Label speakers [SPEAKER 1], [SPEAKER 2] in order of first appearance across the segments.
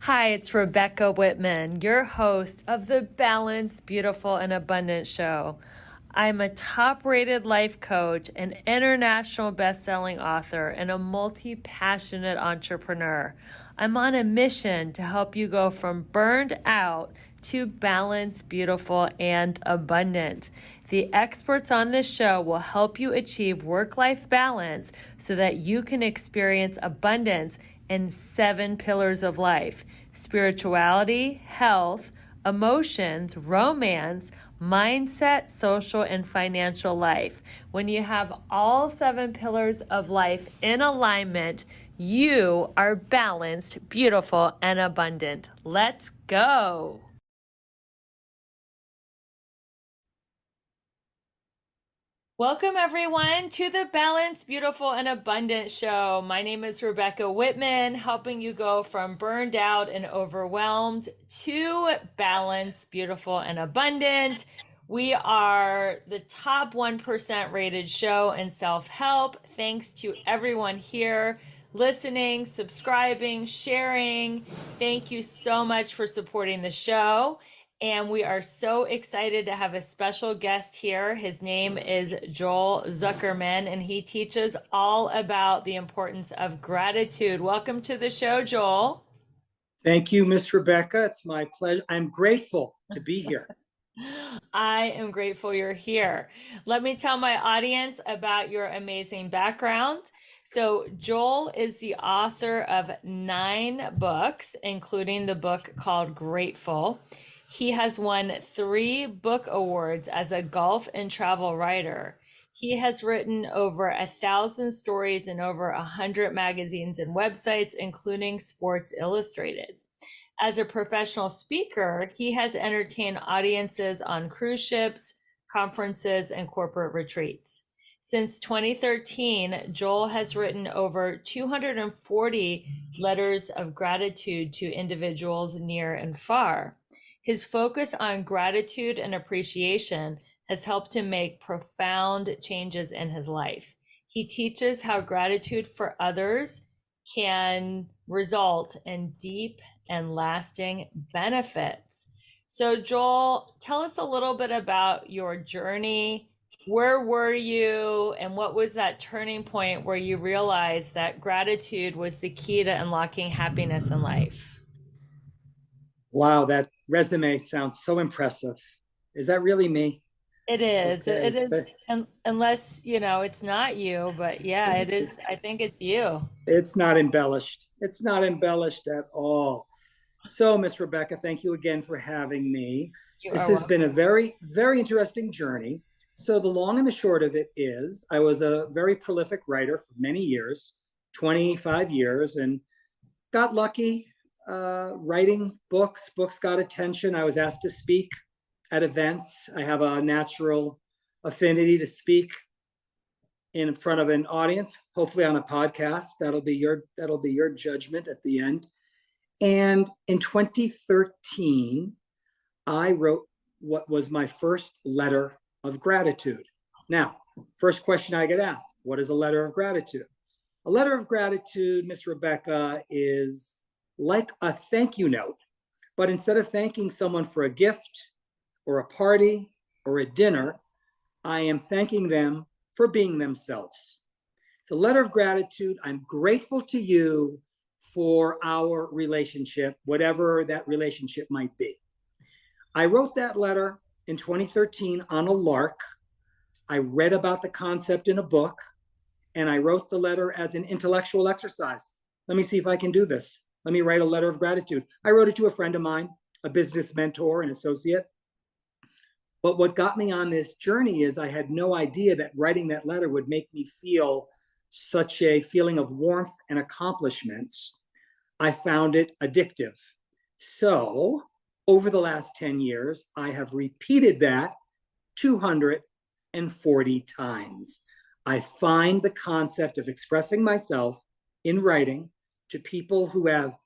[SPEAKER 1] Hi, it's Rebecca Whitman, your host of the Balanced, Beautiful, and Abundant Show. I'm a top-rated life coach, an international best-selling author, and a multi-passionate entrepreneur. I'm on a mission to help you go from burned out to balanced, beautiful, and abundant. The experts on this show will help you achieve work-life balance so that you can experience abundance in 7 pillars of life: spirituality, health, emotions, romance, mindset, social, and financial life. When you have all 7 pillars of life in alignment, you are balanced, beautiful, and abundant. Let's go. Welcome, everyone, to the Balanced, Beautiful, and Abundant Show. My name is Rebecca Whitman, helping you go from burned out and overwhelmed to balanced, beautiful, and abundant. We are the top 1% rated show in self-help. Thanks to everyone here listening, subscribing, sharing. Thank you so much for supporting the show. And we are so excited to have a special guest here. His name is Joel Zuckerman, and he teaches all about the importance of gratitude. Welcome to the show, Joel.
[SPEAKER 2] Thank you, Miss Rebecca. It's my pleasure. I'm grateful to be here.
[SPEAKER 1] I am grateful you're here. Let me tell my audience about your amazing background. So, Joel is the author of 9 books, including the book called Grateful. He has won 3 book awards as a golf and travel writer. He has written over 1,000 stories in over 100 magazines and websites, including Sports Illustrated. As a professional speaker, he has entertained audiences on cruise ships, conferences, and corporate retreats. Since 2013, Joel has written over 240 letters of gratitude to individuals near and far. His focus on gratitude and appreciation has helped him make profound changes in his life. He teaches how gratitude for others can result in deep and lasting benefits. So, Joel, tell us a little bit about your journey. Where were you, and what was that turning point where you realized that gratitude was the key to unlocking happiness in life?
[SPEAKER 2] Wow, that resume sounds so impressive. Is that really me?
[SPEAKER 1] It is. It
[SPEAKER 2] Okay.
[SPEAKER 1] is, unless, it's not you, but yeah, it
[SPEAKER 2] It's,
[SPEAKER 1] is. I think it's you.
[SPEAKER 2] it's not embellished. It's not embellished at all. So, Miss Rebecca, thank you again for having me.
[SPEAKER 1] You
[SPEAKER 2] This
[SPEAKER 1] are
[SPEAKER 2] has been a
[SPEAKER 1] welcome.
[SPEAKER 2] very, very interesting journey. So, the long and the short of it is, I was a very prolific writer for many years, 25 years, and got lucky writing books. Books got attention. I was asked to speak at events. I have a natural affinity to speak in front of an audience, hopefully on a podcast. That'll be your judgment at the end. And in 2013, I wrote what was my first letter of gratitude. Now, first question I get asked, what is a letter of gratitude? A letter of gratitude, Miss Rebecca, is like a thank you note, but instead of thanking someone for a gift or a party or a dinner, I am thanking them for being themselves. It's a letter of gratitude. I'm grateful to you for our relationship, whatever that relationship might be. I wrote that letter in 2013 on a lark. I read about the concept in a book, and I wrote the letter as an intellectual exercise. Let me see if I can do this. Let me write a letter of gratitude. I wrote it to a friend of mine, a business mentor, an associate. But what got me on this journey is I had no idea that writing that letter would make me feel such a feeling of warmth and accomplishment. I found it addictive. So over the last 10 years, I have repeated that 240 times. I find the concept of expressing myself in writing to people who have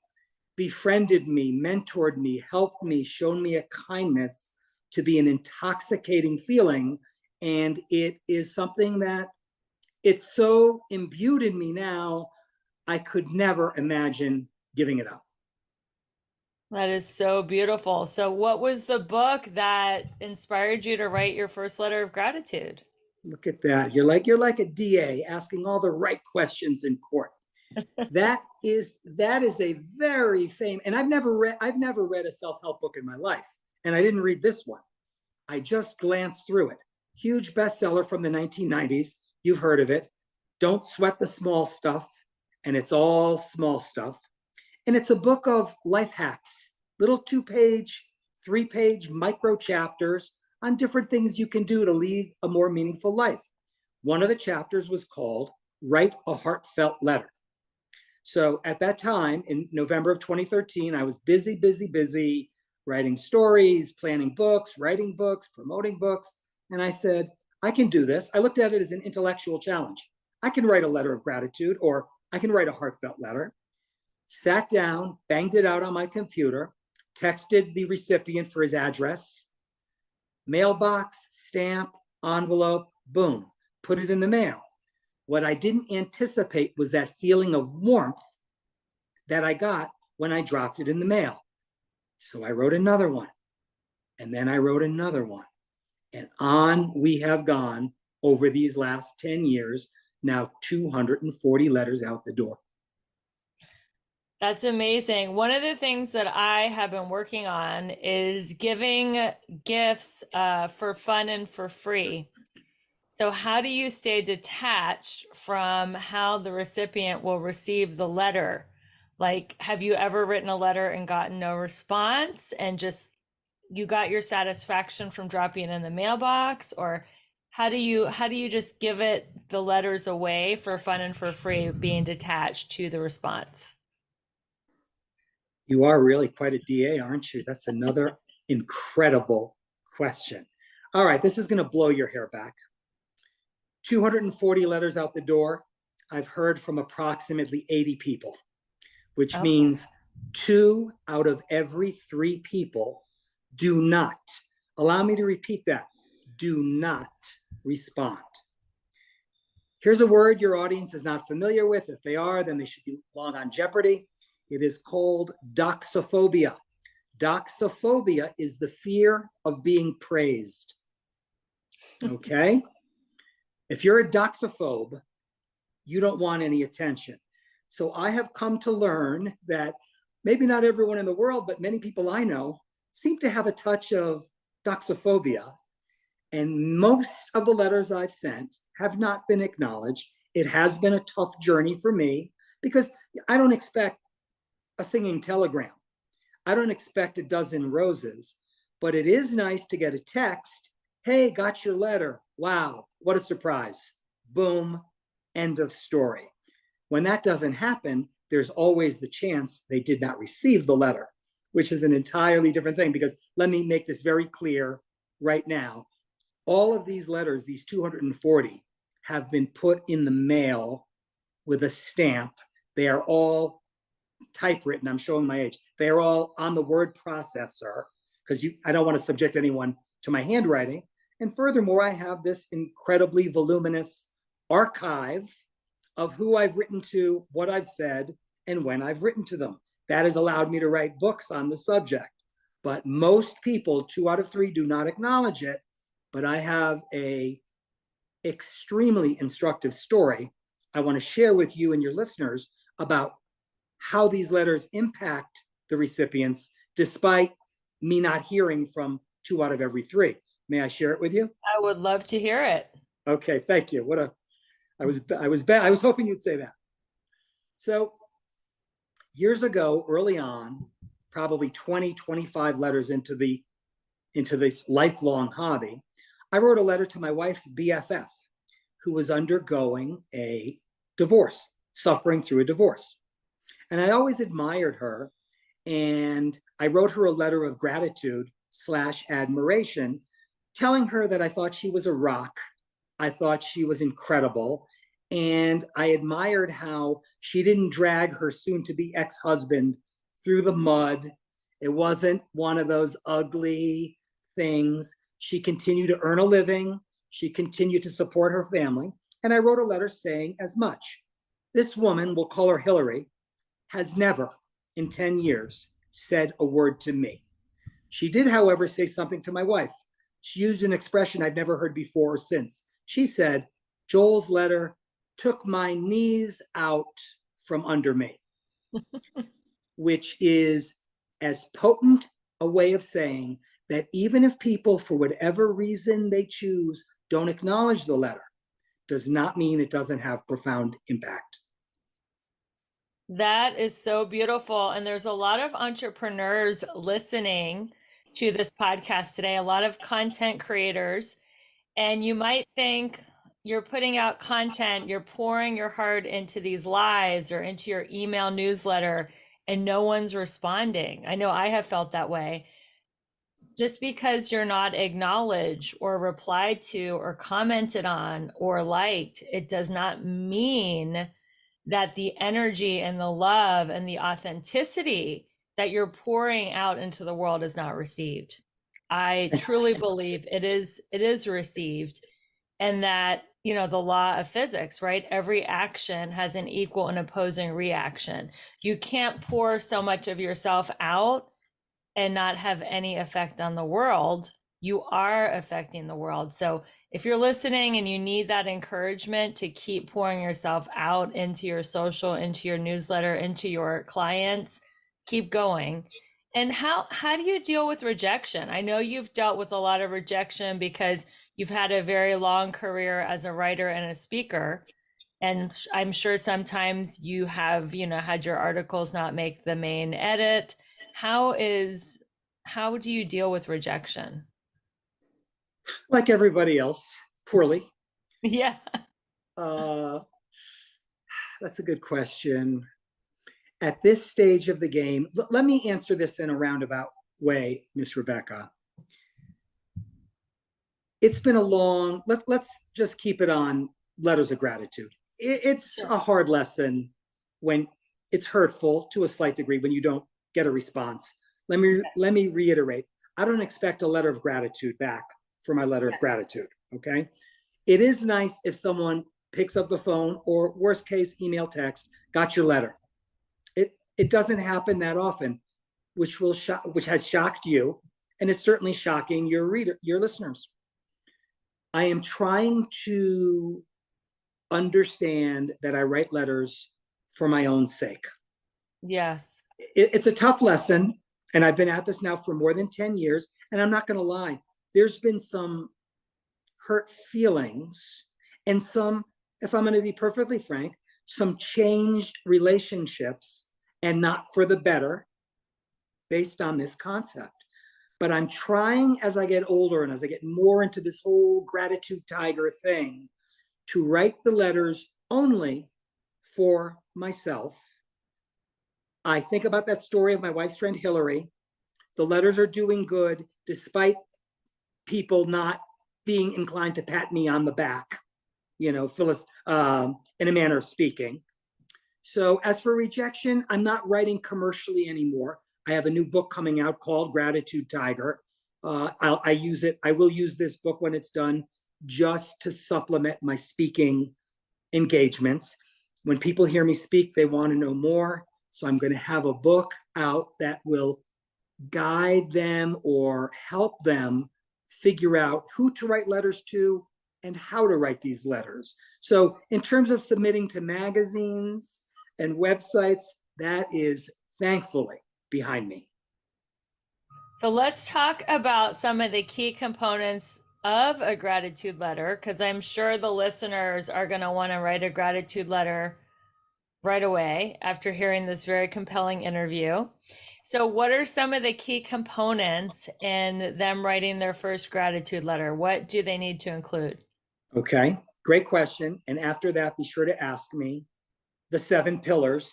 [SPEAKER 2] befriended me, mentored me, helped me, shown me a kindness to be an intoxicating feeling. And it is something that it's so imbued in me now, I could never imagine giving it up.
[SPEAKER 1] That is so beautiful. So, what was the book that inspired you to write your first letter of gratitude?
[SPEAKER 2] Look at that. You're like a DA asking all the right questions in court. That is a very famous, and I've never read a self-help book in my life. And I didn't read this one. I just glanced through it. Huge bestseller from the 1990s. You've heard of it. Don't Sweat the Small Stuff. And it's all small stuff. And it's a book of life hacks, little 2-page, 3-page micro chapters on different things you can do to lead a more meaningful life. One of the chapters was called Write a Heartfelt Letter. So at that time, in November of 2013, I was busy writing stories, planning books, writing books, promoting books. And I said, I can do this. I looked at it as an intellectual challenge. I can write a letter of gratitude, or I can write a heartfelt letter. Sat down, banged it out on my computer, texted the recipient for his address, mailbox, stamp, envelope, boom, put it in the mail. What I didn't anticipate was that feeling of warmth that I got when I dropped it in the mail. So I wrote another one, and then I wrote another one. And on we have gone over these last 10 years, now 240 letters out the door.
[SPEAKER 1] That's amazing. One of the things that I have been working on is giving gifts for fun and for free. So, how do you stay detached from how the recipient will receive the letter? Like, have you ever written a letter and gotten no response and just you got your satisfaction from dropping it in the mailbox? Or how do you just give it the letters away for fun and for free, being detached to the response?
[SPEAKER 2] You are really quite a DA, aren't you? That's another incredible question. All right, this is going to blow your hair back. 240 letters out the door. I've heard from approximately 80 people, which
[SPEAKER 1] Oh,
[SPEAKER 2] means 2 out of every 3 people do not, allow me to repeat that, do not respond. Here's a word your audience is not familiar with. If they are, then they should belong on Jeopardy. It is called doxophobia. Doxophobia is the fear of being praised. Okay? If you're a doxophobe, you don't want any attention. So I have come to learn that maybe not everyone in the world, but many people I know seem to have a touch of doxophobia. And most of the letters I've sent have not been acknowledged. It has been a tough journey for me because I don't expect a singing telegram. I don't expect a dozen roses, but it is nice to get a text. Hey, got your letter. Wow, what a surprise. Boom, end of story. When that doesn't happen, there's always the chance they did not receive the letter, which is an entirely different thing. Because let me make this very clear right now. All of these letters, these 240, have been put in the mail with a stamp. They are all typewritten. I'm showing my age. They are all on the word processor because I don't want to subject anyone to my handwriting. And furthermore, I have this incredibly voluminous archive of who I've written to, what I've said, and when I've written to them. That has allowed me to write books on the subject. But most people, 2 out of 3, do not acknowledge it. But I have a extremely instructive story I want to share with you and your listeners about how these letters impact the recipients, despite me not hearing from 2 out of every 3. May I share it with you?
[SPEAKER 1] I would love to hear it.
[SPEAKER 2] Okay, thank you. I was hoping you'd say that. So years ago, early on, probably 20, 25 letters into this lifelong hobby, I wrote a letter to my wife's BFF, who was undergoing a divorce, suffering through a divorce. And I always admired her. And I wrote her a letter of gratitude/admiration, telling her that I thought she was a rock. I thought she was incredible. And I admired how she didn't drag her soon to be ex husband through the mud. It wasn't one of those ugly things. She continued to earn a living. She continued to support her family. And I wrote a letter saying as much. This woman, we'll call her Hillary, has never in 10 years said a word to me. She did, however, say something to my wife. She used an expression I've never heard before or since. She said, Joel's letter took my knees out from under me, which is as potent a way of saying that even if people, for whatever reason they choose, don't acknowledge the letter, does not mean it doesn't have profound impact.
[SPEAKER 1] That is so beautiful. And there's a lot of entrepreneurs listening to this podcast today, a lot of content creators. And you might think you're putting out content, you're pouring your heart into these lives or into your email newsletter, and no one's responding. I know I have felt that way. Just because you're not acknowledged or replied to or commented on or liked, it does not mean that the energy and the love and the authenticity that you're pouring out into the world is not received. I truly believe it is received, and that, the law of physics, right? Every action has an equal and opposing reaction. You can't pour so much of yourself out and not have any effect on the world. You are affecting the world. So if you're listening and you need that encouragement to keep pouring yourself out into your social, into your newsletter, into your clients, keep going. And how do you deal with rejection? I know you've dealt with a lot of rejection because you've had a very long career as a writer and a speaker. And I'm sure sometimes you have, had your articles not make the main edit. How is how do you deal with rejection?
[SPEAKER 2] Like everybody else, poorly.
[SPEAKER 1] Yeah.
[SPEAKER 2] Uh, that's a good question. At this stage of the game, let me answer this in a roundabout way, Miss Rebecca. It's been a long, let's just keep it on letters of gratitude. It's
[SPEAKER 1] Sure.
[SPEAKER 2] a hard lesson when it's hurtful to a slight degree when you don't get a response. Let me reiterate. I don't expect a letter of gratitude back for my letter of gratitude. Okay. It is nice if someone picks up the phone or worst case, email, text, got your letter. It doesn't happen that often, which has shocked you, and it's certainly shocking your listeners. I am trying to understand that I write letters for my own sake.
[SPEAKER 1] Yes.
[SPEAKER 2] It's a tough lesson, and I've been at this now for more than 10 years, and I'm not going to lie, there's been some hurt feelings and some, if I'm going to be perfectly frank, some changed relationships, and not for the better, based on this concept. But I'm trying, as I get older and as I get more into this whole gratitude tiger thing, to write the letters only for myself. I think about that story of my wife's friend Hillary. The letters are doing good despite people not being inclined to pat me on the back, Phyllis, in a manner of speaking. So as for rejection, I'm not writing commercially anymore. I have a new book coming out called Gratitude Tiger. I will use this book when it's done just to supplement my speaking engagements. When people hear me speak, they want to know more. So I'm going to have a book out that will guide them or help them figure out who to write letters to and how to write these letters. So in terms of submitting to magazines and websites, that is thankfully behind me.
[SPEAKER 1] So let's talk about some of the key components of a gratitude letter, because I'm sure the listeners are going to want to write a gratitude letter right away after hearing this very compelling interview. So, what are some of the key components in them writing their first gratitude letter? What do they need to include?
[SPEAKER 2] Okay, great question. And after that, be sure to ask me the 7 pillars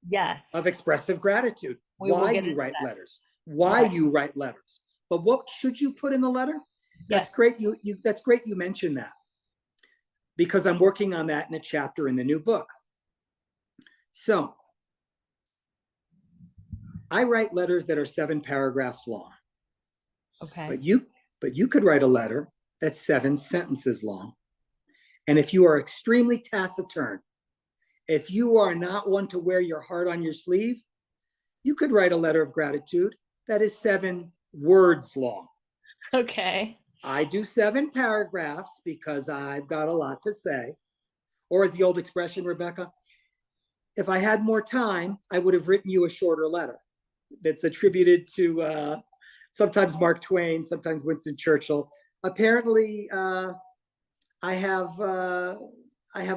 [SPEAKER 1] Yes.
[SPEAKER 2] of expressive gratitude.
[SPEAKER 1] We will
[SPEAKER 2] Why
[SPEAKER 1] get
[SPEAKER 2] you
[SPEAKER 1] into
[SPEAKER 2] write
[SPEAKER 1] that.
[SPEAKER 2] letters, why
[SPEAKER 1] Right.
[SPEAKER 2] you write letters. But what should you put in the letter? That's
[SPEAKER 1] Yes.
[SPEAKER 2] great. That's great you mentioned that, because I'm working on that in a chapter in the new book. So I write letters that are 7 paragraphs long.
[SPEAKER 1] Okay.
[SPEAKER 2] But you could write a letter that's 7 sentences long. And if you are extremely taciturn, if you are not one to wear your heart on your sleeve, You could write a letter of gratitude that is 7 words long.
[SPEAKER 1] Okay.
[SPEAKER 2] I do 7 paragraphs because I've got a lot to say. Or as the old expression, Rebecca, if I had more time, I would have written you a shorter letter. That's attributed to sometimes Mark Twain, sometimes Winston Churchill. Apparently, I have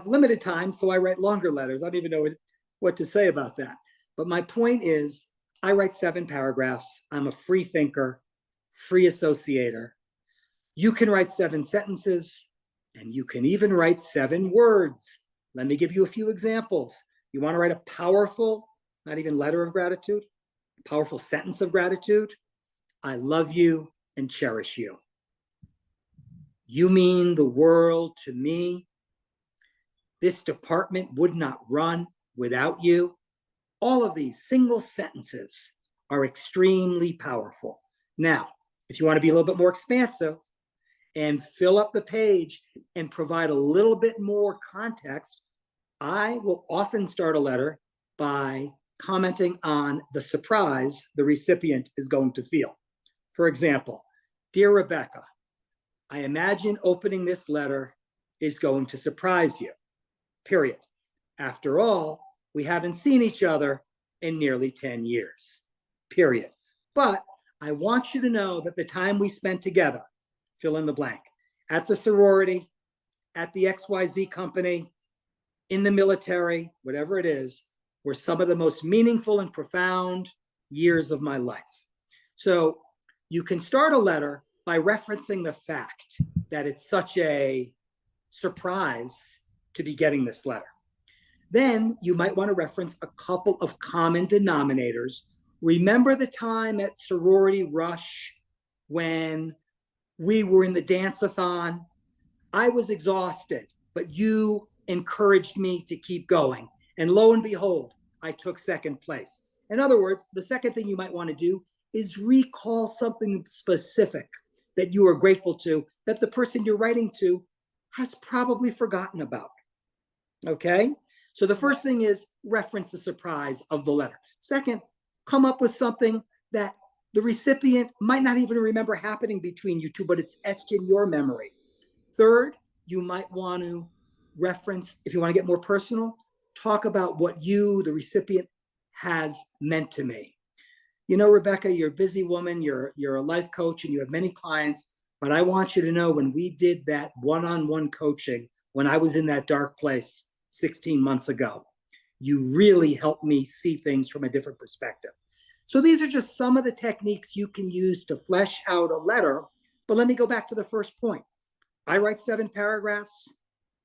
[SPEAKER 2] limited time, so I write longer letters. I don't even know what to say about that. But my point is, I write 7 paragraphs. I'm a free thinker, free associator. You can write 7 sentences, and you can even write 7 words. Let me give you a few examples. You want to write a powerful, not even letter of gratitude, a powerful sentence of gratitude? I love you and cherish you. You mean the world to me. This department would not run without you. All of these single sentences are extremely powerful. Now, if you want to be a little bit more expansive and fill up the page and provide a little bit more context, I will often start a letter by commenting on the surprise the recipient is going to feel. For example, dear Rebecca, I imagine opening this letter is going to surprise you, period. After all, we haven't seen each other in nearly 10 years, period. But I want you to know that the time we spent together, fill in the blank, at the sorority, at the XYZ company, in the military, whatever it is, were some of the most meaningful and profound years of my life. So you can start a letter by referencing the fact that it's such a surprise to be getting this letter. Then you might want to reference a couple of common denominators. Remember the time at Sorority Rush when we were in the dance-a-thon? I was exhausted, but you encouraged me to keep going. And lo and behold, I took second place. In other words, the second thing you might want to do is recall something specific that you are grateful to that the person you're writing to has probably forgotten about. Okay? So the first thing is reference the surprise of the letter. Second, come up with something that the recipient might not even remember happening between you two, but it's etched in your memory. Third, you might want to reference, if you want to get more personal, talk about what you, the recipient, has meant to me. You know, Rebecca, you're a busy woman, you're a life coach, and you have many clients, but I want you to know when we did that one-on-one coaching, when I was in that dark place 16 months ago, you really helped me see things from a different perspective. So these are just some of the techniques you can use to flesh out a letter. But let me go back to the first point. I write 7 paragraphs.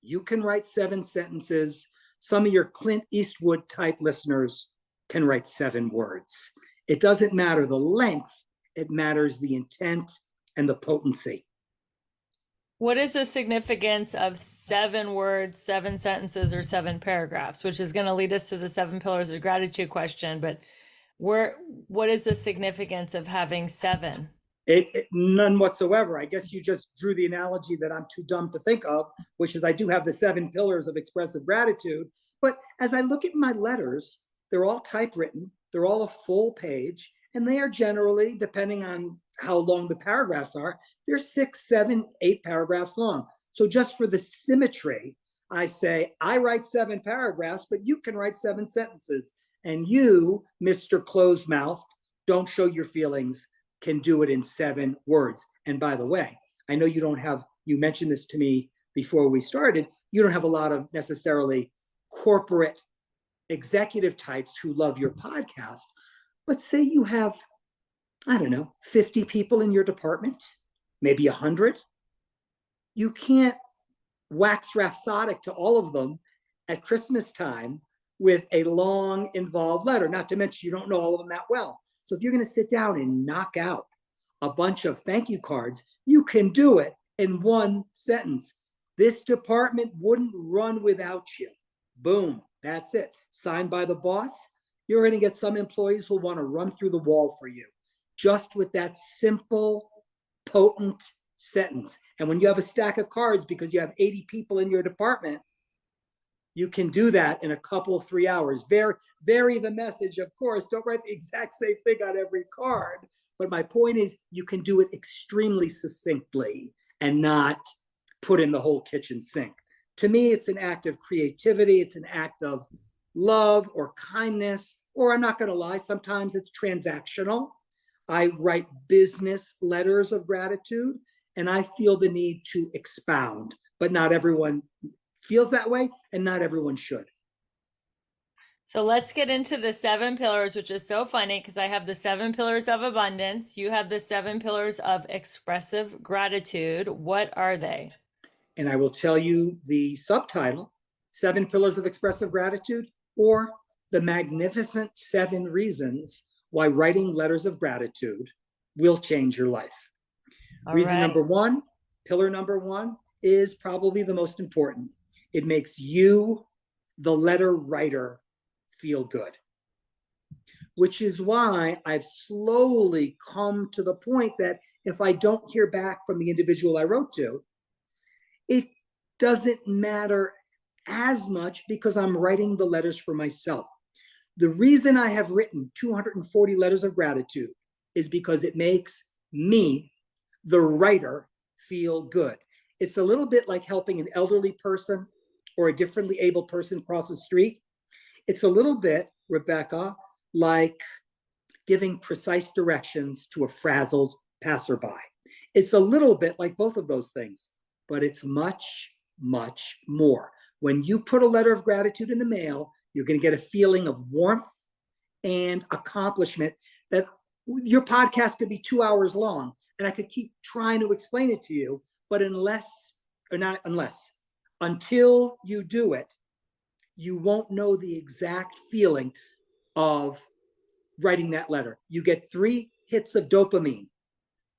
[SPEAKER 2] You can write 7 sentences. Some of your Clint Eastwood type listeners can write 7 words. It doesn't matter the length, it matters the intent and the potency.
[SPEAKER 1] What is the significance of 7 words, 7 sentences, or 7 paragraphs, which is going to lead us to the 7 pillars of gratitude question? But what is the significance of having 7?
[SPEAKER 2] None whatsoever. I guess you just drew the analogy that I'm too dumb to think of, which is I do have the 7 pillars of expressive gratitude. But as I look at my letters, they're all typewritten, they're all a full page, and they are generally, depending on how long the paragraphs are, they're 6, 7, 8 paragraphs long. So just for the symmetry, I say, I write 7 paragraphs, but you can write 7 sentences. And you, Mr. Closed-mouthed, don't show your feelings, can do it in 7 words. And by the way, I know you mentioned this to me before we started, you don't have a lot of necessarily corporate executive types who love your podcast, but say you have, I don't know, 50 people in your department, maybe 100. You can't wax rhapsodic to all of them at Christmas time with a long, involved letter, not to mention you don't know all of them that well. So if you're going to sit down and knock out a bunch of thank you cards, you can do it in 1 sentence. This department wouldn't run without you. Boom, that's it. Signed by the boss. You're going to get some employees who will want to run through the wall for you, just with that simple, potent sentence. And when you have a stack of cards because you have 80 people in your department, You can do that in a couple, 3 hours. Vary the message, of course. Don't write the exact same thing on every card. But my point is, you can do it extremely succinctly and not put in the whole kitchen sink. To me, it's an act of creativity. It's an act of love or kindness, or I'm not going to lie, sometimes it's transactional. I write business letters of gratitude, and I feel the need to expound, but not everyone feels that way, and not everyone should.
[SPEAKER 1] So let's get into the 7 pillars, which is so funny because I have the 7 pillars of abundance. You have the 7 pillars of expressive gratitude. What are they?
[SPEAKER 2] And I will tell you the subtitle, 7 Pillars of Expressive Gratitude, or The Magnificent 7 Reasons Why Writing Letters of Gratitude Will Change Your Life.
[SPEAKER 1] All
[SPEAKER 2] Reason
[SPEAKER 1] right.
[SPEAKER 2] number one, pillar number one, is probably the most important. It makes you, the letter writer, feel good. Which is why I've slowly come to the point that if I don't hear back from the individual I wrote to, it doesn't matter as much because I'm writing the letters for myself. The reason I have written 240 letters of gratitude is because it makes me, the writer, feel good. It's a little bit like helping an elderly person or a differently able person cross the street. It's a little bit, Rebecca, like giving precise directions to a frazzled passerby. It's a little bit like both of those things, but it's much, much more. When you put a letter of gratitude in the mail, you're going to get a feeling of warmth and accomplishment that your podcast could be 2 hours long, and I could keep trying to explain it to you, but until you do it, you won't know the exact feeling of writing that letter. You get 3 hits of dopamine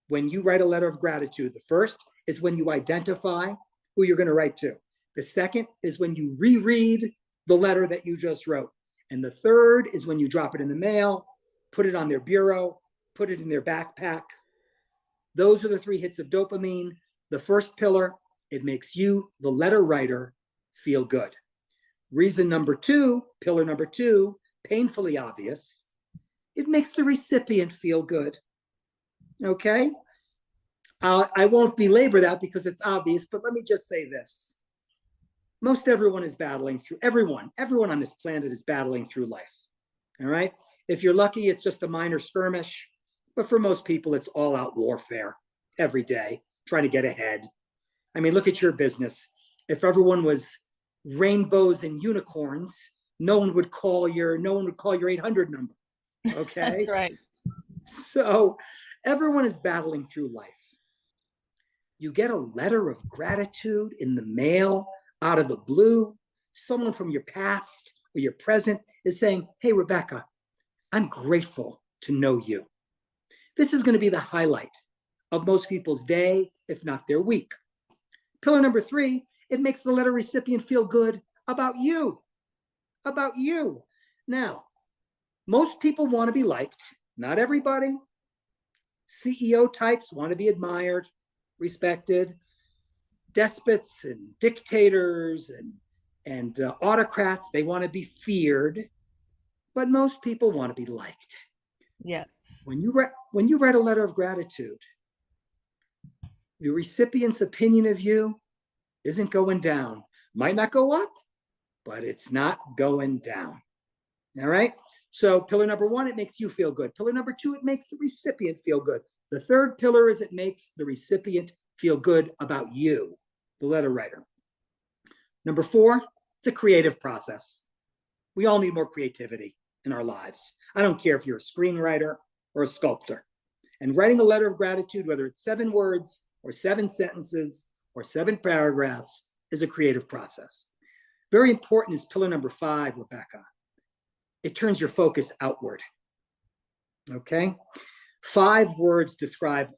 [SPEAKER 2] when you write a letter of gratitude. The first is when you identify who you're going to write to. The second is when you reread the letter that you just wrote. And the third is when you drop it in the mail, put it on their bureau, put it in their backpack. Those are the 3 hits of dopamine. The first pillar, it makes you, the letter writer, feel good. Reason number 2, pillar number 2, painfully obvious, it makes the recipient feel good. Okay? I won't belabor that because it's obvious, but let me just say this. Most everyone is battling through, everyone on this planet is battling through life. All right? If you're lucky, it's just a minor skirmish, but for most people, it's all out warfare every day, trying to get ahead. I mean, look at your business. If everyone was rainbows and unicorns, no one would call your 800 number. Okay?
[SPEAKER 1] That's right.
[SPEAKER 2] So everyone is battling through life. You get a letter of gratitude in the mail out of the blue. Someone from your past or your present is saying, hey, Rebecca, I'm grateful to know you. This is going to be the highlight of most people's day, if not their week. Pillar number 3, it makes the letter recipient feel good about you. About you. Now, most people want to be liked. Not everybody. CEO types want to be admired, respected. Despots and dictators and autocrats, they want to be feared. But most people want to be liked.
[SPEAKER 1] Yes.
[SPEAKER 2] When you write a letter of gratitude, the recipient's opinion of you isn't going down. Might not go up, but it's not going down. All right? So pillar number 1, it makes you feel good. Pillar number 2, it makes the recipient feel good. The third pillar is it makes the recipient feel good about you, the letter writer. Number 4, it's a creative process. We all need more creativity in our lives. I don't care if you're a screenwriter or a sculptor. And writing a letter of gratitude, whether it's 7 words or 7 sentences or 7 paragraphs, is a creative process. Very important is pillar number 5, Rebecca. It turns your focus outward. Okay? 5 words describe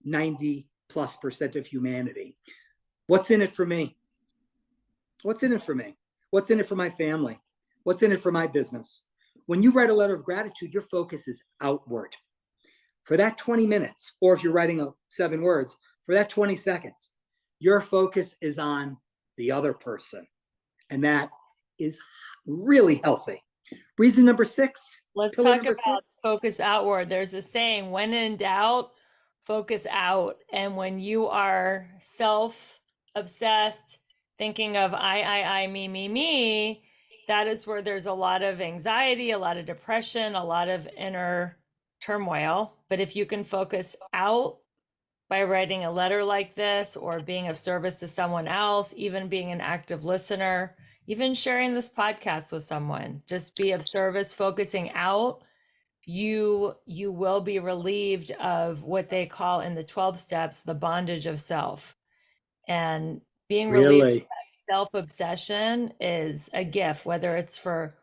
[SPEAKER 2] 90+% of humanity. What's in it for me? What's in it for me? What's in it for my family? What's in it for my business? When you write a letter of gratitude, your focus is outward. For that 20 minutes, or if you're writing 7 words, for that 20 seconds, your focus is on the other person. And that is really healthy. Reason number 6,
[SPEAKER 1] Let's
[SPEAKER 2] pillar
[SPEAKER 1] talk
[SPEAKER 2] number
[SPEAKER 1] about
[SPEAKER 2] 6.
[SPEAKER 1] focus outward. There's a saying, when in doubt, focus out. And when you are self-obsessed, thinking of I, me, that is where there's a lot of anxiety, a lot of depression, a lot of inner turmoil. But if you can focus out by writing a letter like this or being of service to someone else, even being an active listener, even sharing this podcast with someone, just be of service, focusing out, you will be relieved of what they call in the 12 steps the bondage of self. And being relieved of
[SPEAKER 2] Really?
[SPEAKER 1] that self-obsession is a gift, whether it's for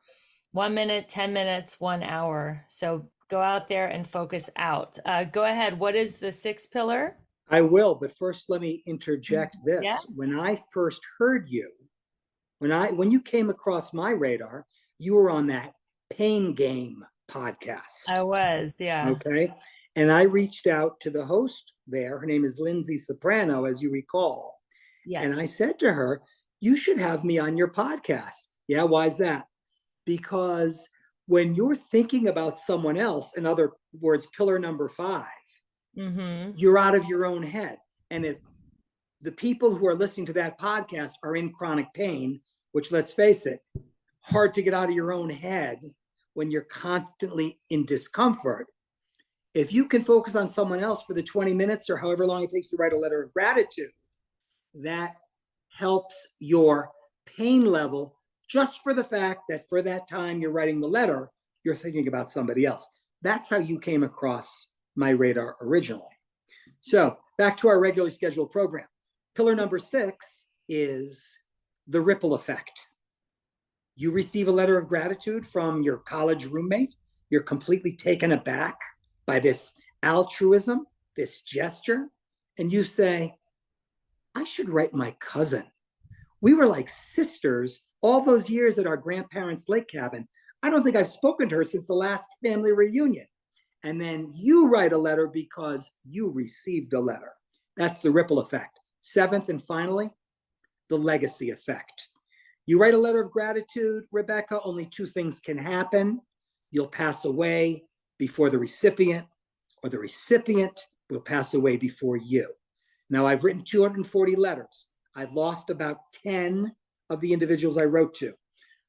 [SPEAKER 1] 1 minute, 10 minutes, 1 hour. So go out there and focus out. Go ahead. What is the 6th pillar?
[SPEAKER 2] I will, but first let me interject
[SPEAKER 1] Yeah,
[SPEAKER 2] this. When I first heard you, when you came across my radar, you were on that Pain Game
[SPEAKER 1] I
[SPEAKER 2] podcast.
[SPEAKER 1] was. Yeah.
[SPEAKER 2] Okay. And I reached out to the host there. Her name is Lindsay Soprano, as you recall. And I
[SPEAKER 1] Yes.
[SPEAKER 2] said to her, you should have me on your podcast. Yeah. Why is that? Because when you're thinking about someone else, in other words, pillar number 5,
[SPEAKER 1] Mm-hmm.
[SPEAKER 2] you're out of your own head. And if the people who are listening to that podcast are in chronic pain, which, let's face it, hard to get out of your own head when you're constantly in discomfort. If you can focus on someone else for the 20 minutes or however long it takes to write a letter of gratitude, that helps your pain level, just for the fact that for that time you're writing the letter, you're thinking about somebody else. That's how you came across my radar originally. So back to our regularly scheduled program. Pillar number 6 is the ripple effect. You receive a letter of gratitude from your college roommate. You're completely taken aback by this altruism, this gesture, and you say, I should write my cousin. We were like sisters all those years at our grandparents' lake cabin. I don't think I've spoken to her since the last family reunion. And then you write a letter because you received a letter. That's the ripple effect. 7th and finally, the legacy effect. You write a letter of gratitude, Rebecca, only 2 things can happen. You'll pass away before the recipient, or the recipient will pass away before you. Now, I've written 240 letters. I've lost about 10 of the individuals I wrote to.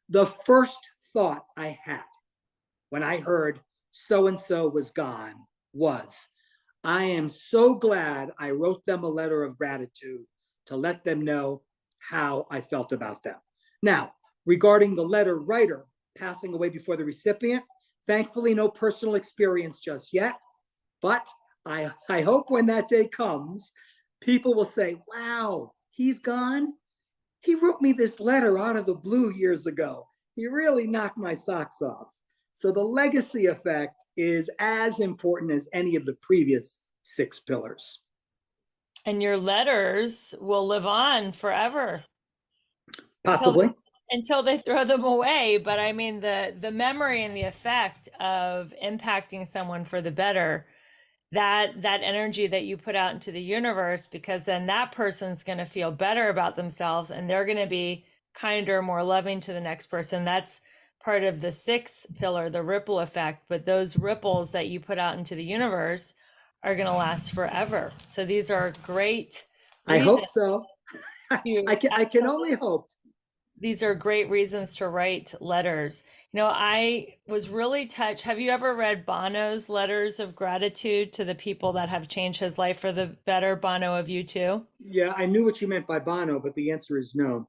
[SPEAKER 2] The first thought I had when I heard so-and-so was gone was, I am so glad I wrote them a letter of gratitude to let them know how I felt about them. Now, regarding the letter writer passing away before the recipient, thankfully, no personal experience just yet, but I hope when that day comes, people will say, wow, he's gone? He wrote me this letter out of the blue years ago. He really knocked my socks off. So the legacy effect is as important as any of the previous 6 pillars.
[SPEAKER 1] And your letters will live on forever until
[SPEAKER 2] Possibly.
[SPEAKER 1] until they throw them away. But I mean, the memory and the effect of impacting someone for the better, that energy that you put out into the universe, because then that person's going to feel better about themselves and they're going to be kinder, more loving to the next person. That's part of the 6th pillar, the ripple effect. But those ripples that you put out into the universe are going to last forever. So these are great
[SPEAKER 2] I hope
[SPEAKER 1] reasons
[SPEAKER 2] so.
[SPEAKER 1] to
[SPEAKER 2] I can only hope.
[SPEAKER 1] these are great reasons to write letters. I was really touched. Have you ever read Bono's letters of gratitude to the people that have changed his life for the better? Bono of U2.
[SPEAKER 2] Yeah, I knew what you meant by Bono, but the answer is no.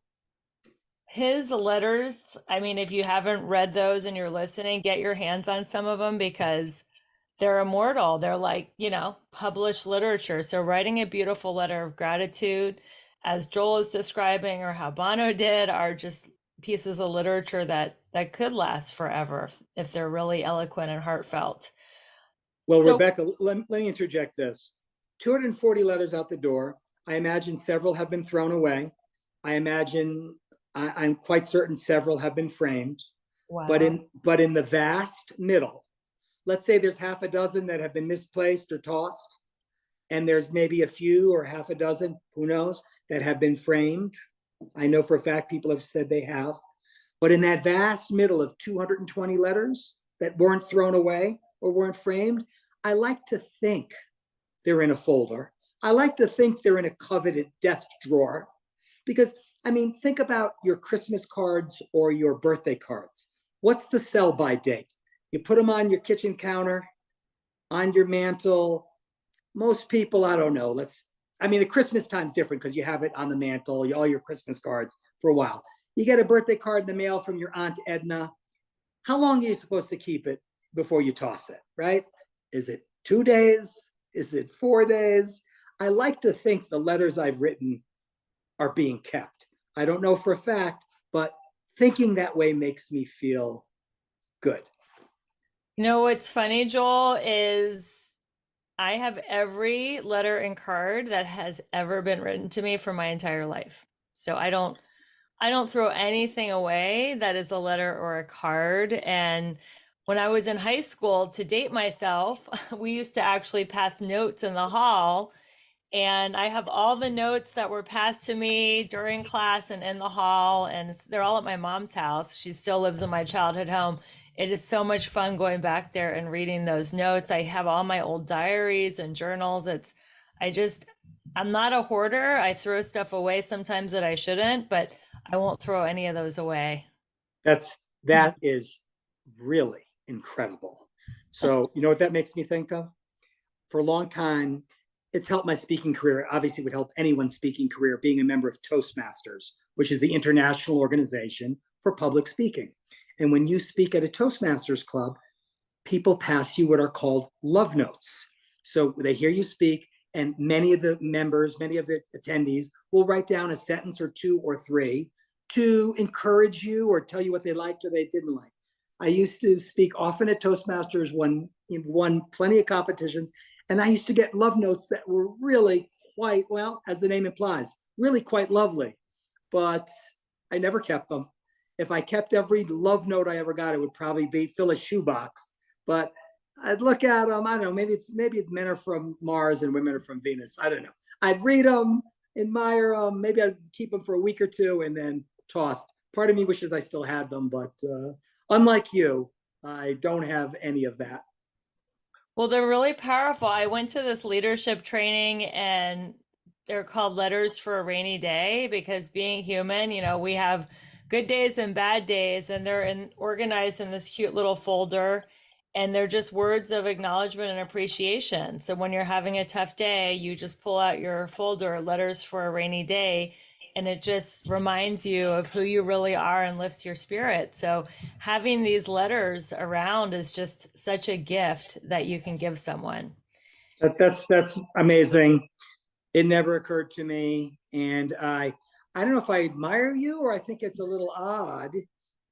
[SPEAKER 1] His letters, I mean, if you haven't read those and you're listening, get your hands on some of them because they're immortal. They're like, published literature. So writing a beautiful letter of gratitude, as Joel is describing, or how Bono did, are just pieces of literature that could last forever if they're really eloquent and heartfelt.
[SPEAKER 2] Well,
[SPEAKER 1] So,
[SPEAKER 2] Rebecca, let me interject this. 240 letters out the door. I imagine several have been thrown away. I imagine, I'm quite certain several have been framed. But
[SPEAKER 1] wow.
[SPEAKER 2] in the vast middle, let's say there's half a dozen that have been misplaced or tossed, and there's maybe a few or half a dozen, who knows, that have been framed. I know for a fact people have said they have. But in that vast middle of 220 letters that weren't thrown away or weren't framed, I like to think they're in a folder. I like to think they're in a coveted desk drawer. Because, I mean, think about your Christmas cards or your birthday cards. What's the sell by date? You put them on your kitchen counter, on your mantle. Most people, I don't know, at Christmas time's different because you have it on the mantle, all your Christmas cards for a while. You get a birthday card in the mail from your Aunt Edna. How long are you supposed to keep it before you toss it, right? Is it 2 days? Is it 4 days? I like to think the letters I've written are being kept. I don't know for a fact, but thinking that way makes me feel good.
[SPEAKER 1] You know what's funny, Joel, is I have every letter and card that has ever been written to me for my entire life. So I don't throw anything away that is a letter or a card. And when I was in high school, to date myself, we used to actually pass notes in the hall. And I have all the notes that were passed to me during class and in the hall, and they're all at my mom's house. She still lives in my childhood home. It is so much fun going back there and reading those notes. I have all my old diaries and journals. I just, I'm not a hoarder. I throw stuff away sometimes that I shouldn't, but I won't throw any of those away.
[SPEAKER 2] That is really incredible. So, you know what that makes me think of? For a long time, it's helped my speaking career. Obviously, it would help anyone's speaking career being a member of Toastmasters, which is the international organization for public speaking. And when you speak at a Toastmasters club, people pass you what are called love notes. So they hear you speak, and many of the members, many of the attendees will write down a sentence or two or three to encourage you or tell you what they liked or they didn't like. I used to speak often at Toastmasters, won plenty of competitions, and I used to get love notes that were really quite, well, as the name implies, really quite lovely. But I never kept them. If I kept every love note I ever got, it would probably fill a shoebox. But I'd look at them. I don't know. Maybe it's men are from Mars and women are from Venus. I don't know. I'd read them, admire them. Maybe I'd keep them for a week or two and then tossed. Part of me wishes I still had them, but unlike you, I don't have any of that.
[SPEAKER 1] Well, they're really powerful. I went to this leadership training and they're called letters for a rainy day because being human, we have good days and bad days, and organized in this cute little folder, and they're just words of acknowledgement and appreciation. So when you're having a tough day, you just pull out your folder, letters for a rainy day, and it just reminds you of who you really are and lifts your spirit. So having these letters around is just such a gift that you can give someone.
[SPEAKER 2] That's amazing. It never occurred to me, and I don't know if I admire you or I think it's a little odd.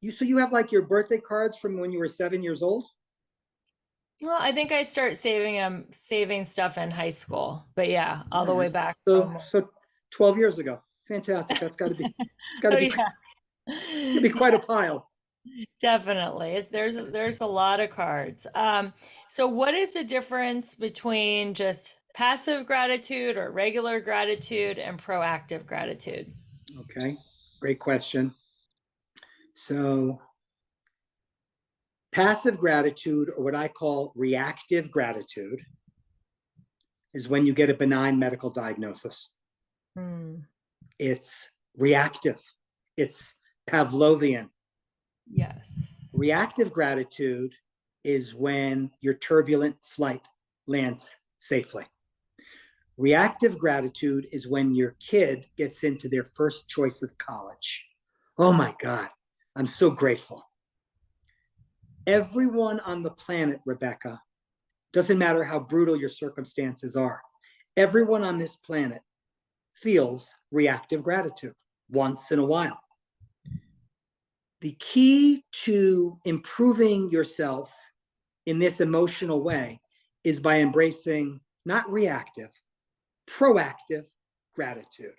[SPEAKER 2] You have like your birthday cards from when you were 7 years old.
[SPEAKER 1] Well, I think I start saving stuff in high school, but yeah, all
[SPEAKER 2] All
[SPEAKER 1] the way
[SPEAKER 2] right.
[SPEAKER 1] back
[SPEAKER 2] So
[SPEAKER 1] from.
[SPEAKER 2] so 12 years ago. Fantastic. It's got
[SPEAKER 1] Oh
[SPEAKER 2] to be
[SPEAKER 1] yeah.
[SPEAKER 2] quite a
[SPEAKER 1] Yeah,
[SPEAKER 2] pile.
[SPEAKER 1] definitely. There's a lot of cards. So what is the difference between just passive gratitude or regular gratitude and proactive gratitude?
[SPEAKER 2] Okay. Great question. So passive gratitude, or what I call reactive gratitude, is when you get a benign medical diagnosis.
[SPEAKER 1] Hmm.
[SPEAKER 2] It's reactive. It's Pavlovian.
[SPEAKER 1] Yes.
[SPEAKER 2] Reactive gratitude is when your turbulent flight lands safely. Reactive gratitude is when your kid gets into their first choice of college. Oh my God, I'm so grateful. Everyone on the planet, Rebecca, doesn't matter how brutal your circumstances are, everyone on this planet feels reactive gratitude once in a while. The key to improving yourself in this emotional way is by embracing not reactive, proactive gratitude.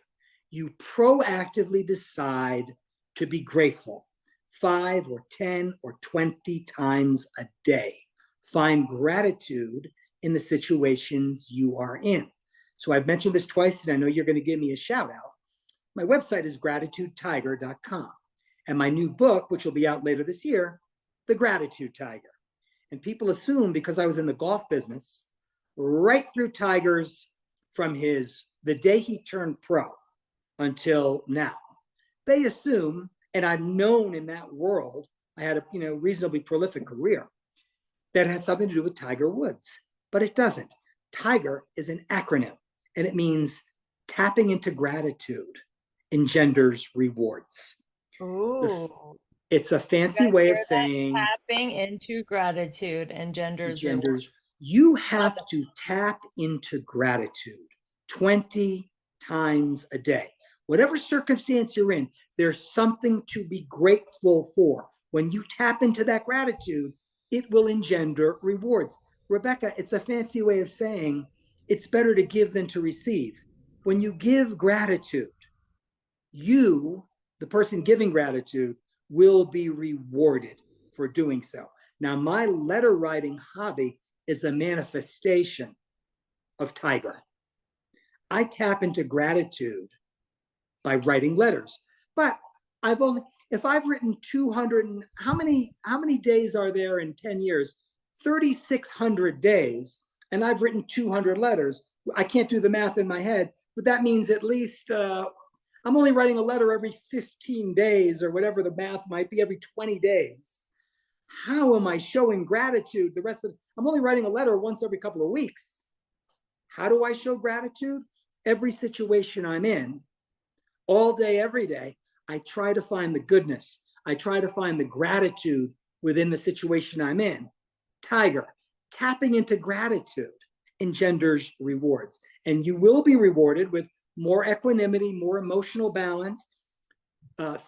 [SPEAKER 2] You proactively decide to be grateful 5 or 10 or 20 times a day. Find gratitude in the situations you are in. So I've mentioned this twice, and I know you're going to give me a shout out. My website is gratitudetiger.com. And my new book, which will be out later this year, The Gratitude Tiger. And people assume because I was in the golf business, right through Tiger's from the day he turned pro until now, they assume, and I've known in that world, I had a reasonably prolific career, that it has something to do with Tiger Woods, but it doesn't. Tiger is an acronym, and it means tapping into gratitude engenders rewards.
[SPEAKER 1] Ooh,
[SPEAKER 2] It's a
[SPEAKER 1] you
[SPEAKER 2] fancy
[SPEAKER 1] guys
[SPEAKER 2] way
[SPEAKER 1] hear
[SPEAKER 2] of
[SPEAKER 1] that?
[SPEAKER 2] saying
[SPEAKER 1] Tapping into gratitude engenders reward.
[SPEAKER 2] engenders. You
[SPEAKER 1] Love
[SPEAKER 2] have
[SPEAKER 1] it.
[SPEAKER 2] to tap into gratitude 20 times a day. Whatever circumstance you're in, there's something to be grateful for. When you tap into that gratitude, it will engender rewards. Rebecca, it's a fancy way of saying it's better to give than to receive. When you give gratitude, you, the person giving gratitude, will be rewarded for doing so. Now, my letter writing hobby is a manifestation of Tiger. I tap into gratitude by writing letters. But if I've written 200, how many days are there in 10 years? 3,600 days, and I've written 200 letters. I can't do the math in my head, but that means at least I'm only writing a letter every 15 days or whatever the math might be, every 20 days. How am I showing gratitude the rest of I'm only writing a letter once every couple of weeks. How do I show gratitude? Every situation I'm in, all day, every day, I try to find the goodness. I try to find the gratitude within the situation I'm in. Tiger, tapping into gratitude engenders rewards. And you will be rewarded with more equanimity, more emotional balance.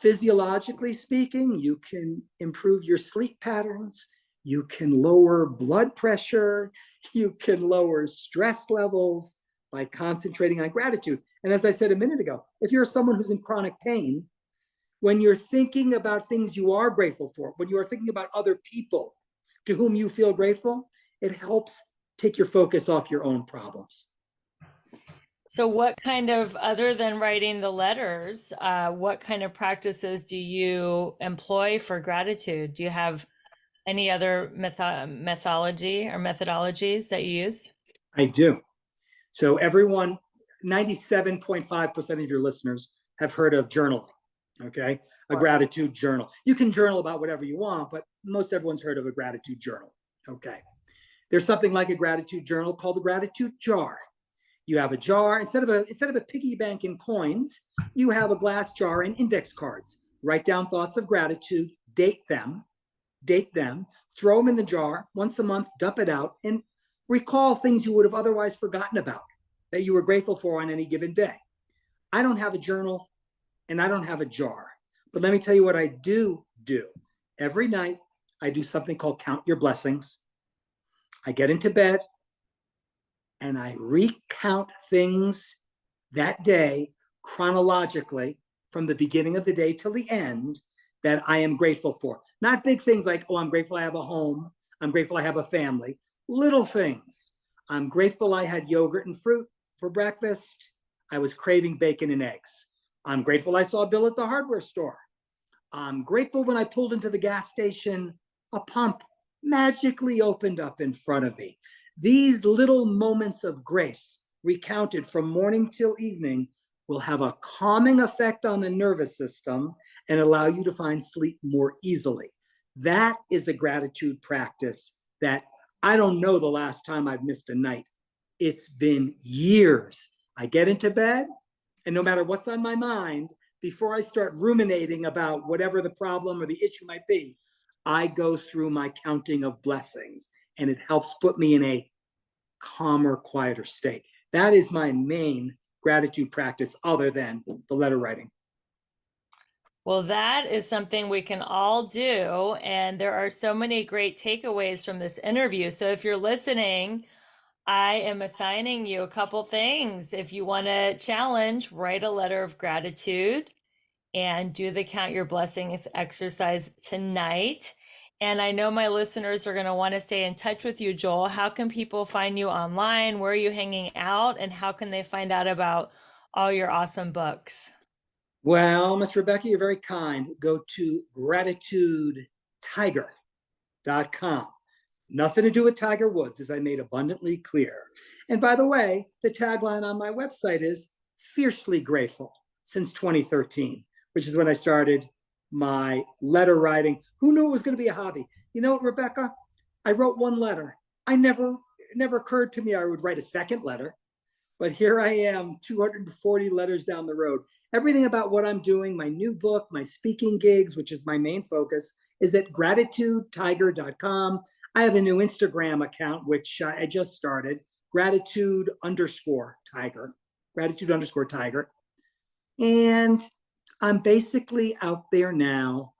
[SPEAKER 2] Physiologically speaking, you can improve your sleep patterns. You can lower blood pressure. You can lower stress levels by concentrating on gratitude. And as I said a minute ago, if you're someone who's in chronic pain, when you're thinking about things you are grateful for, when you are thinking about other people to whom you feel grateful, it helps take your focus off your own problems.
[SPEAKER 1] So, what kind of, other than writing the letters, what kind of practices do you employ for gratitude? Do you have any other methodology or methodologies that you use?
[SPEAKER 2] I do. So everyone, 97.5% of your listeners have heard of journaling, okay?
[SPEAKER 1] Of
[SPEAKER 2] A
[SPEAKER 1] course.
[SPEAKER 2] gratitude journal. You can journal about whatever you want, but most everyone's heard of a gratitude journal, okay? There's something like a gratitude journal called the gratitude jar. You have a jar, instead of a piggy bank in coins, you have a glass jar and index cards. Write down thoughts of gratitude, date them, throw them in the jar once a month, dump it out, and recall things you would have otherwise forgotten about that you were grateful for on any given day. I don't have a journal and I don't have a jar, but let me tell you what I do. Every night, I do something called Count Your Blessings. I get into bed and I recount things that day chronologically from the beginning of the day till the end that I am grateful for. Not big things like, oh, I'm grateful I have a home. I'm grateful I have a family. Little things. I'm grateful I had yogurt and fruit for breakfast. I was craving bacon and eggs. I'm grateful I saw Bill at the hardware store. I'm grateful when I pulled into the gas station, a pump magically opened up in front of me. These little moments of grace, recounted from morning till evening, will have a calming effect on the nervous system and allow you to find sleep more easily. That is a gratitude practice that I don't know the last time I've missed a night. It's been years. I get into bed, and no matter what's on my mind, before I start ruminating about whatever the problem or the issue might be, I go through my counting of blessings, and it helps put me in a calmer, quieter state. That is my main gratitude practice, other than the letter writing.
[SPEAKER 1] Well, that is something we can all do. And there are so many great takeaways from this interview. So if you're listening, I am assigning you a couple things. If you want to challenge, write a letter of gratitude and do the Count Your Blessings exercise tonight. And I know my listeners are going to want to stay in touch with you, Joel. How can people find you online? Where are you hanging out? And how can they find out about all your awesome books?
[SPEAKER 2] Well, Miss Rebecca, you're very kind. Go to gratitudetiger.com. Nothing to do with Tiger Woods, as I made abundantly clear. And by the way, the tagline on my website is fiercely grateful since 2013, which is when I started my letter writing. Who knew it was going to be a hobby? You know what, Rebecca? I wrote one letter. It never occurred to me I would write a second letter. But here I am, 240 letters down the road. Everything about what I'm doing, my new book, my speaking gigs, which is my main focus, is at gratitudetiger.com. I have a new Instagram account, which I just started, gratitude underscore tiger, gratitude underscore tiger. And I'm basically out there now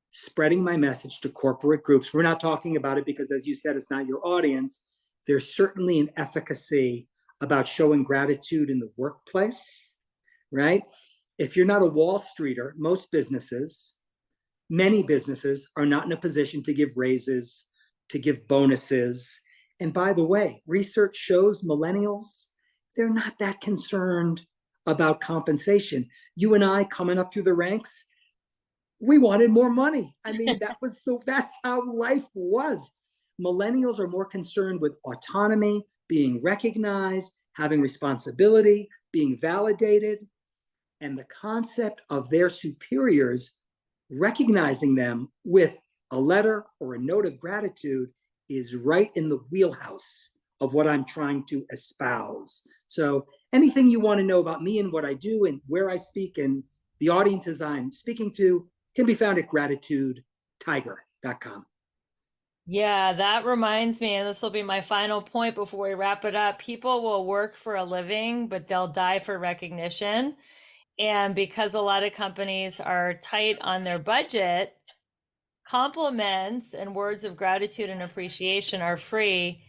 [SPEAKER 2] spreading my message to corporate groups. We're not talking about it because, as you said, it's not your audience. There's certainly an efficacy about showing gratitude in the workplace, right? If you're not a Wall Streeter, many businesses are not in a position to give raises, to give bonuses. And by the way, research shows millennials, they're not that concerned about compensation. You and I coming up through the ranks, we wanted more money. I mean, that's how life was. Millennials are more concerned with autonomy, being recognized, having responsibility, being validated, and the concept of their superiors recognizing them with a letter or a note of gratitude is right in the wheelhouse of what I'm trying to espouse. So anything you want to know about me and what I do and where I speak and the audiences I'm speaking to can be found at gratitudetiger.com.
[SPEAKER 1] Yeah, that reminds me, and this will be my final point before we wrap it up. People will work for a living, but they'll die for recognition. And because a lot of companies are tight on their budget, compliments and words of gratitude and appreciation are free,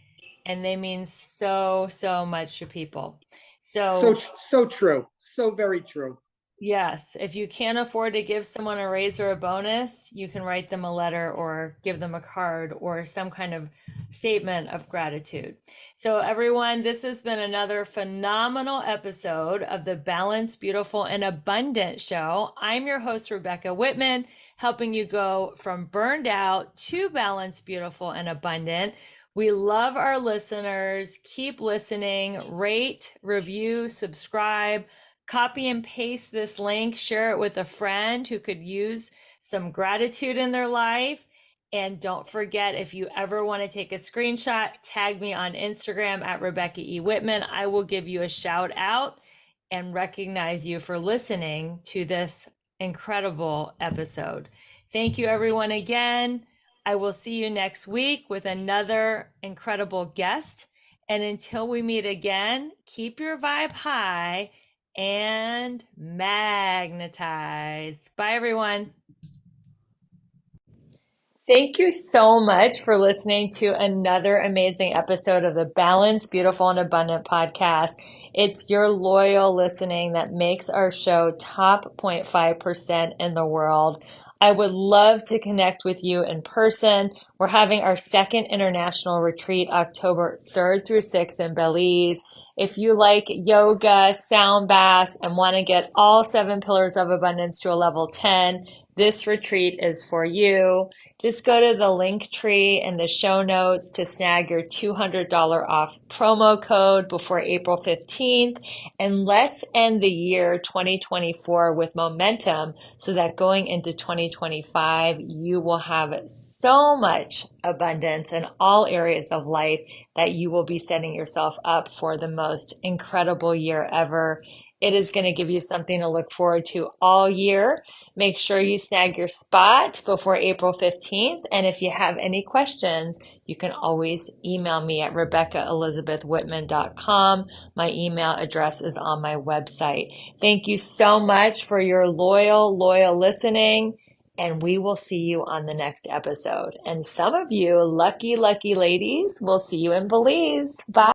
[SPEAKER 1] and they mean so, so much to people. So
[SPEAKER 2] So true. So very true.
[SPEAKER 1] yes, if you can't afford to give someone a raise or a bonus, you can write them a letter or give them a card or some kind of statement of gratitude. So, everyone, this has been another phenomenal episode of the Balanced, Beautiful, and Abundant Show. I'm your host, Rebecca Whitman, helping you go from burned out to balanced, beautiful, and abundant. We love our listeners. Keep listening, rate, review, subscribe. Copy and paste this link, share it with a friend who could use some gratitude in their life. And don't forget, if you ever want to take a screenshot, tag me on Instagram at Rebecca E. Whitman. I will give you a shout out and recognize you for listening to this incredible episode. Thank you, everyone, again. I will see you next week with another incredible guest. And until we meet again, keep your vibe high and magnetize. Bye, everyone. Thank you so much for listening to another amazing episode of the Balanced, Beautiful, and Abundant podcast. It's your loyal listening that makes our show top 0.5% in the world. I would love to connect with you in person. We're having our second international retreat October 3rd through 6th in Belize. If you like yoga, sound baths, and want to get all 7 pillars of abundance to a level 10, this retreat is for you. Just go to the link tree in the show notes to snag your $200 off promo code before April 15th. And let's end the year 2024 with momentum so that going into 2025, you will have so much abundance in all areas of life that you will be setting yourself up for the most incredible year ever. It is going to give you something to look forward to all year. Make sure you snag your spot before April 15th. And if you have any questions, you can always email me at RebeccaElizabethWhitman.com. My email address is on my website. Thank you so much for your loyal listening. And we will see you on the next episode. And some of you lucky ladies will see you in Belize. Bye.